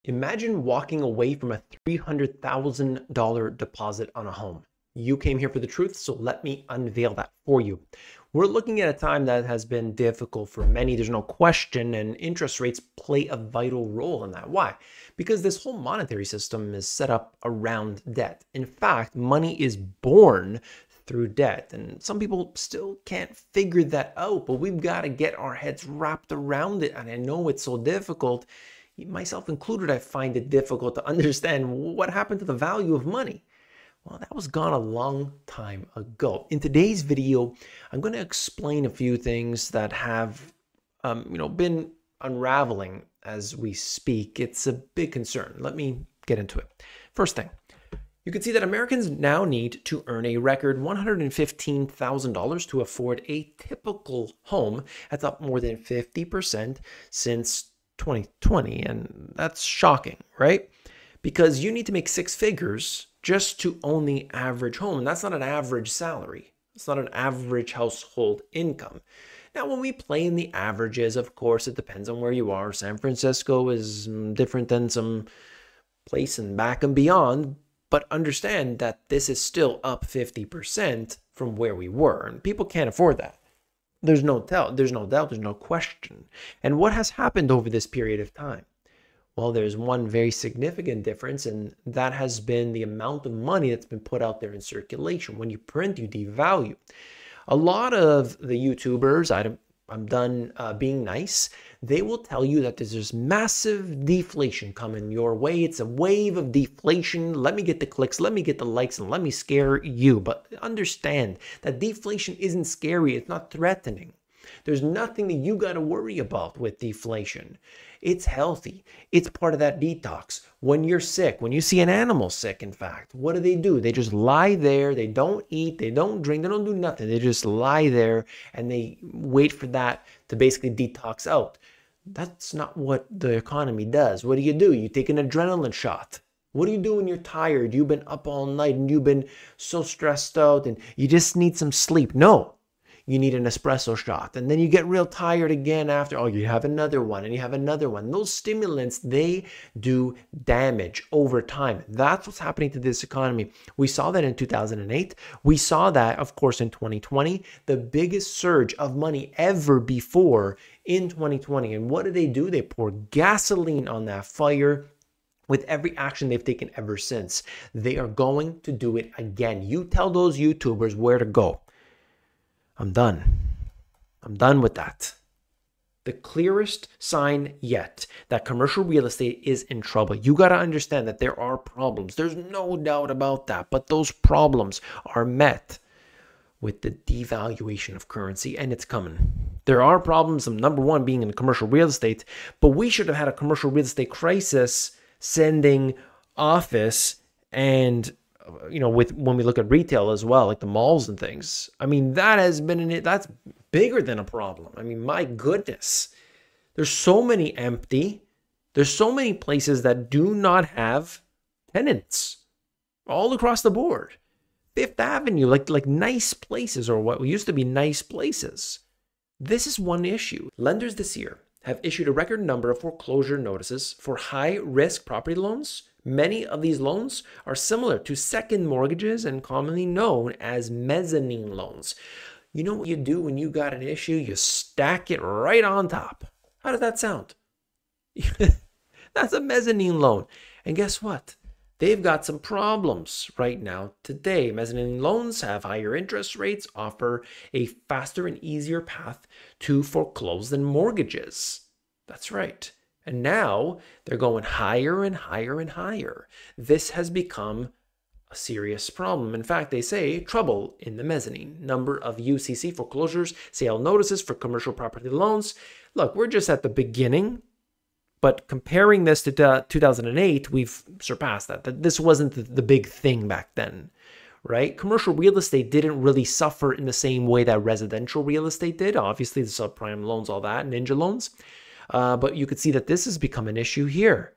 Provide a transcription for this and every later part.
Imagine walking away from a $300,000 deposit on a home. You came here for the truth, so let me unveil that for you. We're looking at a time that has been difficult for many, there's no question, and interest rates play a vital role in that. Why? Because this whole monetary system is set up around debt. In fact, money is born through debt, and some people still can't figure that out, but we've got to get our heads wrapped around it, and I know it's so difficult. Myself included, I find it difficult to understand what happened to the value of money. Well, that was gone a long time ago. In today's video, I'm going to explain a few things that have, been unraveling as we speak. It's a big concern. Let me get into it. First thing, you can see that Americans now need to earn a record $115,000 to afford a typical home. That's up more than 50% since 2020, and that's shocking, right? Because you need to make six figures just to own the average home. That's not an average salary. It's not an average household income. Now, when we play in the averages, of course, it depends on where you are. San Francisco is different than some place and back and beyond, but understand that this is still up 50% from where we were, and people can't afford that. There's no doubt, there's no question. And what has happened over this period of time? Well, there's one very significant difference, and that has been the amount of money that's been put out there in circulation. When you print, you devalue. A lot of the YouTubers, I'm done being nice, they will tell you that there's this massive deflation coming your way. It's a wave of deflation. Let me get the clicks, let me get the likes, and let me scare you. But understand that deflation isn't scary. It's not threatening. There's nothing that you got to worry about with deflation. It's healthy. It's part of that detox. When you're sick, when you see an animal sick, in fact, what do? They just lie there. They don't eat. They don't drink. They don't do nothing. They just lie there and they wait for that to basically detox out. That's not what the economy does. What do? You take an adrenaline shot. What do you do when you're tired? You've been up all night and you've been so stressed out and you just need some sleep. No. You need an espresso shot, and then you get real tired again after. Oh, you have another one, and you have another one. Those stimulants, they do damage over time. That's what's happening to this economy. We saw that in 2008. We saw that, of course, in 2020, the biggest surge of money ever before in 2020. And what do? They pour gasoline on that fire. With every action they've taken ever since. They are going to do it again. You tell those YouTubers where to go. I'm done. I'm done with that. The clearest sign yet that commercial real estate is in trouble. You got to understand that there are problems. There's no doubt about that. But those problems are met with the devaluation of currency, and it's coming. There are problems, number one being in commercial real estate, but we should have had a commercial real estate crisis sending office and when we look at retail as well, like the malls and things, I mean, that's bigger than a problem. I mean, my goodness, there's so many empty. There's so many places that do not have tenants all across the board. Fifth Avenue, like nice places, or what used to be nice places. This is one issue. Lenders this year have issued a record number of foreclosure notices for high-risk property loans. Many of these loans are similar to second mortgages and commonly known as mezzanine loans. You know what you do when you got an issue? You stack it right on top. How does that sound? That's a mezzanine loan. And guess what? They've got some problems right now today. Mezzanine loans have higher interest rates, offer a faster and easier path to foreclose than mortgages. That's right. And now they're going higher and higher and higher. This has become a serious problem. In fact, they say trouble in the mezzanine. Number of UCC foreclosures, sale notices for commercial property loans. Look, we're just at the beginning. But comparing this to 2008, we've surpassed that. This wasn't the big thing back then, right? Commercial real estate didn't really suffer in the same way that residential real estate did. Obviously, the subprime loans, all that, ninja loans. But you could see that this has become an issue here.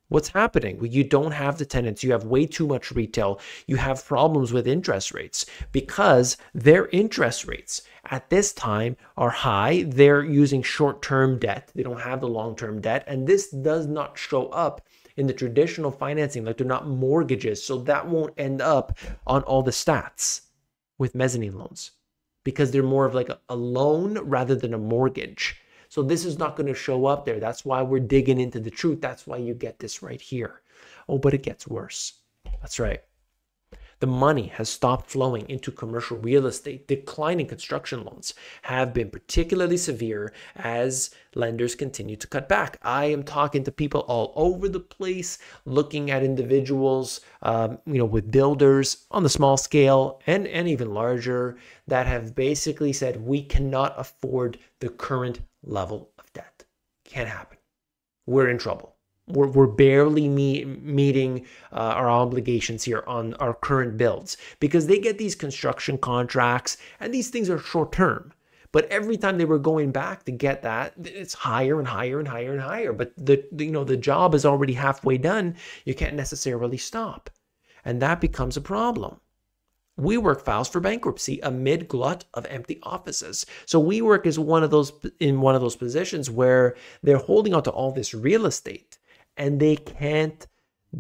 What's happening? Well, you don't have the tenants. You have way too much retail. You have problems with interest rates because their interest rates at this time are high. They're using short-term debt. They don't have the long-term debt. And this does not show up in the traditional financing, like they're not mortgages. So that won't end up on all the stats with mezzanine loans because they're more of like a loan rather than a mortgage. So this is not going to show up there. That's why we're digging into the truth. That's why you get this right here. Oh, but it gets worse. That's right. The money has stopped flowing into commercial real estate. Declining construction loans have been particularly severe as lenders continue to cut back. I am talking to people all over the place, looking at individuals, with builders on the small scale and even larger that have basically said, we cannot afford the current level of debt. Can't happen. We're in trouble. We're barely meeting our obligations here on our current builds because they get these construction contracts and these things are short term. But every time they were going back to get that, it's higher and higher and higher and higher. But the job is already halfway done. You can't necessarily stop. And that becomes a problem. WeWork files for bankruptcy amid glut of empty offices. So WeWork is one of those positions where they're holding on to all this real estate and they can't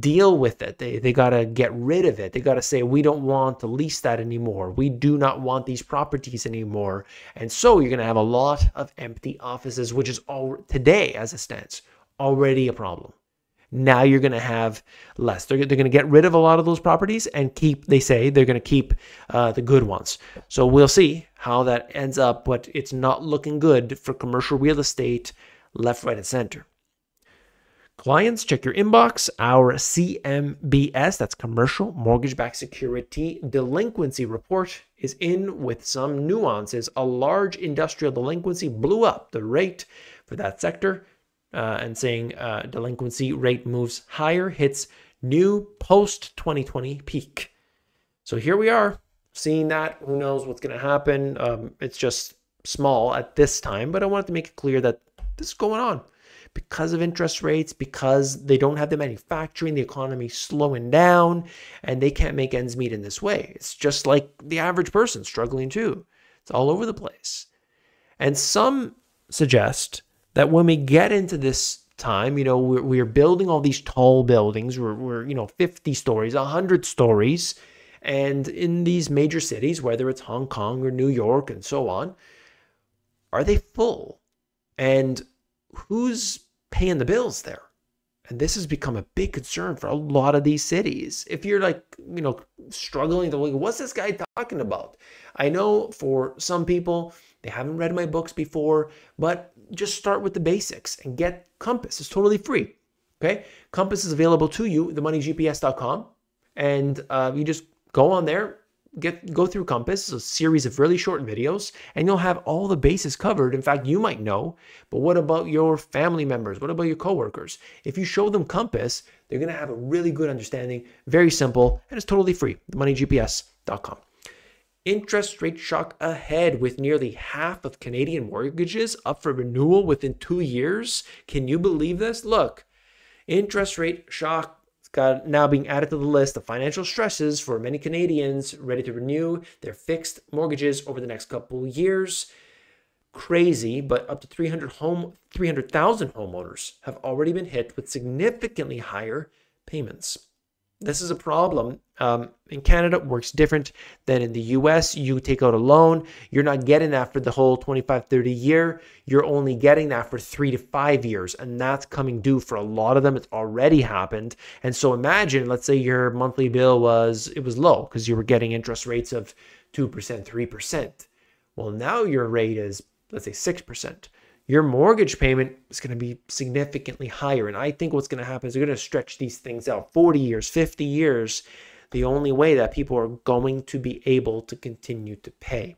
deal with it. They got to get rid of it. They got to say, we don't want to lease that anymore. We do not want these properties anymore. And so you're going to have a lot of empty offices, which is all today, as it stands, already a problem. Now you're going to have less. They're going to get rid of a lot of those properties and they say they're going to keep the good ones. So we'll see how that ends up, but it's not looking good for commercial real estate left, right, and center. Clients, check your inbox. Our CMBS, that's commercial mortgage-backed security delinquency report, is in with some nuances. A large industrial delinquency blew up the rate for that sector, and saying delinquency rate moves higher, hits new post-2020 peak. So here we are, seeing that. Who knows what's going to happen? It's just small at this time, but I wanted to make it clear that this is going on. Because of interest rates, because they don't have the manufacturing, the economy slowing down, and they can't make ends meet in this way. It's just like the average person struggling too. It's all over the place. And some suggest that when we get into this time, we're building all these tall buildings, we're 50 stories, 100 stories, and in these major cities, whether it's Hong Kong or New York and so on, are they full? And who's paying the bills there? And this has become a big concern for a lot of these cities. If you're struggling to look, what's this guy talking about? I know for some people, they haven't read my books before, but just start with the basics and get Compass. It's totally free. Okay. Compass is available to you, themoneygps.com. And you just go on there, go through Compass, a series of really short videos, and you'll have all the bases covered. In fact, you might know, but what about your family members? What about your coworkers? If you show them Compass, they're going to have a really good understanding. Very simple, and it's totally free. themoneygps.com. Interest rate shock ahead, with nearly half of Canadian mortgages up for renewal within 2 years. Can you believe this? Look, interest rate shock now being added to the list of financial stresses for many Canadians ready to renew their fixed mortgages over the next couple of years. Crazy, but up to 300,000 homeowners have already been hit with significantly higher payments. This is a problem. In Canada, it works different than in the US. You take out a loan, you're not getting that for the whole 25, 30 year. You're only getting that for 3 to 5 years. And that's coming due for a lot of them. It's already happened. And so imagine, let's say your monthly bill was low because you were getting interest rates of 2%, 3%. Well, now your rate is, let's say 6%. Your mortgage payment is going to be significantly higher. And I think what's going to happen is they're going to stretch these things out 40 years, 50 years. The only way that people are going to be able to continue to pay.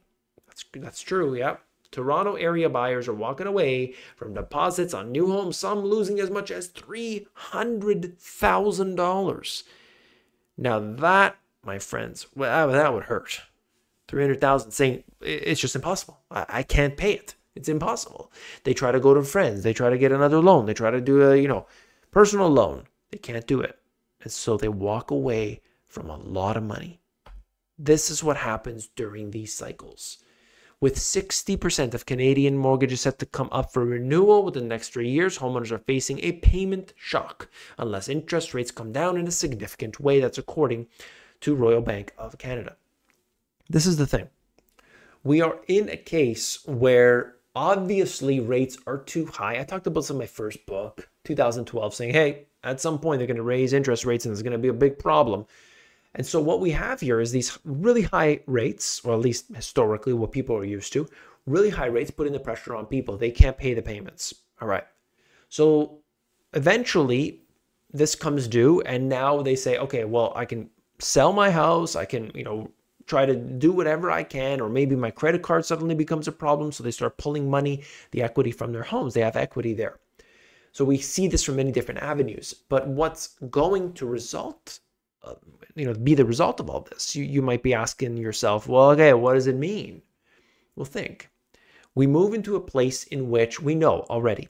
That's true, yeah. Toronto area buyers are walking away from deposits on new homes, some losing as much as $300,000. Now that, my friends, well, that would hurt. $300,000 saying it's just impossible. I can't pay it. It's impossible. They try to go to friends. They try to get another loan. They try to do a, personal loan. They can't do it. And so they walk away from a lot of money. This is what happens during these cycles. With 60% of Canadian mortgages set to come up for renewal within the next 3 years, homeowners are facing a payment shock unless interest rates come down in a significant way. That's according to Royal Bank of Canada. This is the thing. We are in a case where obviously rates are too high. I talked about this in my first book, 2012, saying, hey, at some point they're going to raise interest rates and there's going to be a big problem. And so what we have here is these really high rates, or at least historically what people are used to, really high rates putting the pressure on people. They can't pay the payments. All right. So eventually this comes due and now they say, okay, well, I can sell my house. I can, try to do whatever I can, or maybe my credit card suddenly becomes a problem. So they start pulling money, the equity from their homes. They have equity there. So we see this from many different avenues. But what's going to result be the result of all this? You might be asking yourself, well, okay, what does it mean? Well, think. We move into a place in which we know already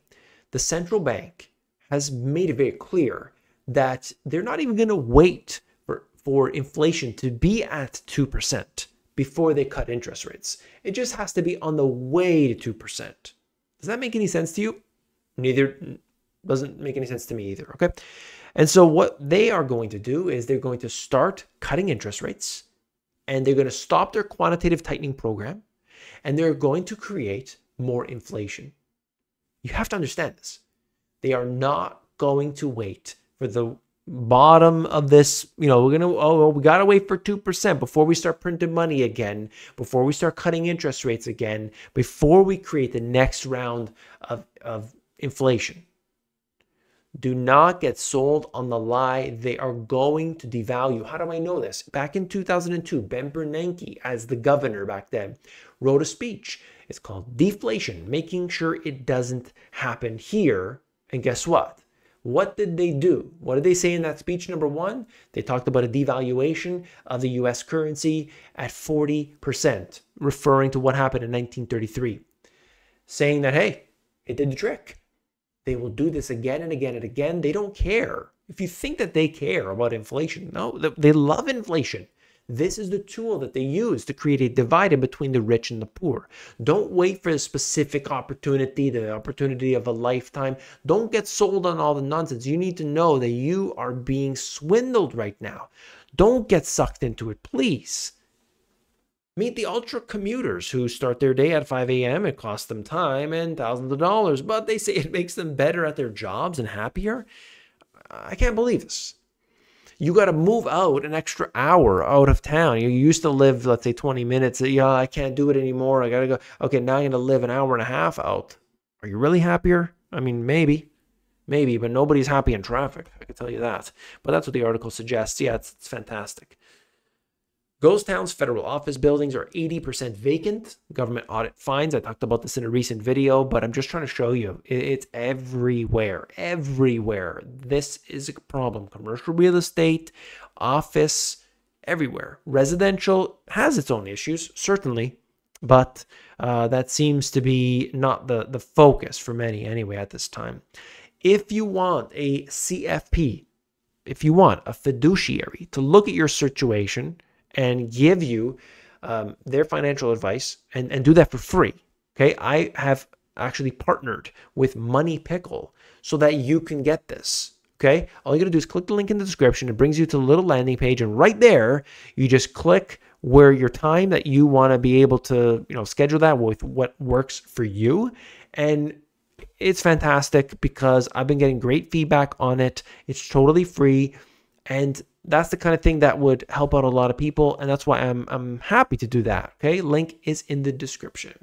the central bank has made it very clear that they're not even going to wait for inflation to be at 2% before they cut interest rates. It just has to be on the way to 2%. Does that make any sense to you? Neither. Doesn't make any sense to me either, okay? And so what they are going to do is they're going to start cutting interest rates, and they're going to stop their quantitative tightening program, and they're going to create more inflation. You have to understand this. They are not going to wait for the bottom of this, we got to wait for 2% before we start printing money again, before we start cutting interest rates again, before we create the next round of inflation. Do not get sold on the lie. They are going to devalue. How do I know this? Back in 2002, Ben Bernanke, as the governor back then, wrote a speech. It's called Deflation, making sure it doesn't happen here. And guess what? What did they do? What did they say in that speech? Number one, they talked about a devaluation of the US currency at 40%, referring to what happened in 1933, saying that, hey, it did the trick. They will do this again and again and again. They don't care. If you think that they care about inflation, no, they love inflation. This is the tool that they use to create a divide between the rich and the poor. Don't wait for a specific opportunity, the opportunity of a lifetime. Don't get sold on all the nonsense. You need to know that you are being swindled right now. Don't get sucked into it, please. Meet the ultra commuters who start their day at 5 a.m. It costs them time and thousands of dollars, but they say it makes them better at their jobs and happier. I can't believe this. You got to move out an extra hour out of town. You used to live, let's say, 20 minutes. Yeah, I can't do it anymore. I got to go. Okay, now I'm going to live an hour and a half out. Are you really happier? I mean, maybe, but nobody's happy in traffic. I can tell you that. But that's what the article suggests. Yeah, it's fantastic. Ghost towns, federal office buildings are 80% vacant. Government audit fines. I talked about this in a recent video, but I'm just trying to show you. It's everywhere. Everywhere. This is a problem. Commercial real estate, office, everywhere. Residential has its own issues, certainly, but that seems to be not the focus for many anyway at this time. If you want a CFP, if you want a fiduciary to look at your situation and give you their financial advice and do that for free. Okay, I have actually partnered with Money Pickle so that you can get this. Okay, all you gotta do is click the link in the description. It brings you to a little landing page, and right there, you just click where your time that you want to be able to, schedule that with what works for you. And it's fantastic because I've been getting great feedback on it. It's totally free, and that's the kind of thing that would help out a lot of people, and that's why I'm happy to do that. Okay, link is in the description.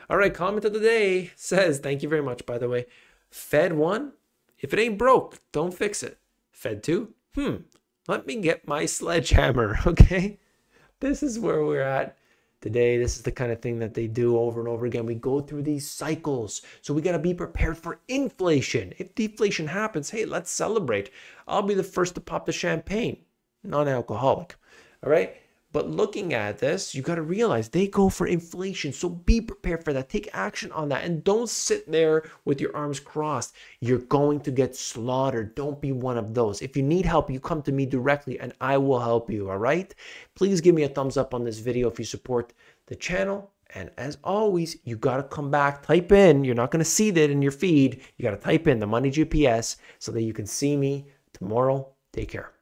All right, comment of the day says, thank you very much, by the way. Fed 1, if it ain't broke, don't fix it. Fed 2, let me get my sledgehammer. Okay, this is where we're at today. This is the kind of thing that they do over and over again. We go through these cycles. So we got to be prepared for inflation. If deflation happens, hey, let's celebrate. I'll be the first to pop the champagne. Non-alcoholic. All right. But looking at this, you got to realize they go for inflation. So be prepared for that. Take action on that. And don't sit there with your arms crossed. You're going to get slaughtered. Don't be one of those. If you need help, you come to me directly and I will help you. All right. Please give me a thumbs up on this video if you support the channel. And as always, you got to come back, type in. You're not going to see that in your feed. You got to type in the Money GPS so that you can see me tomorrow. Take care.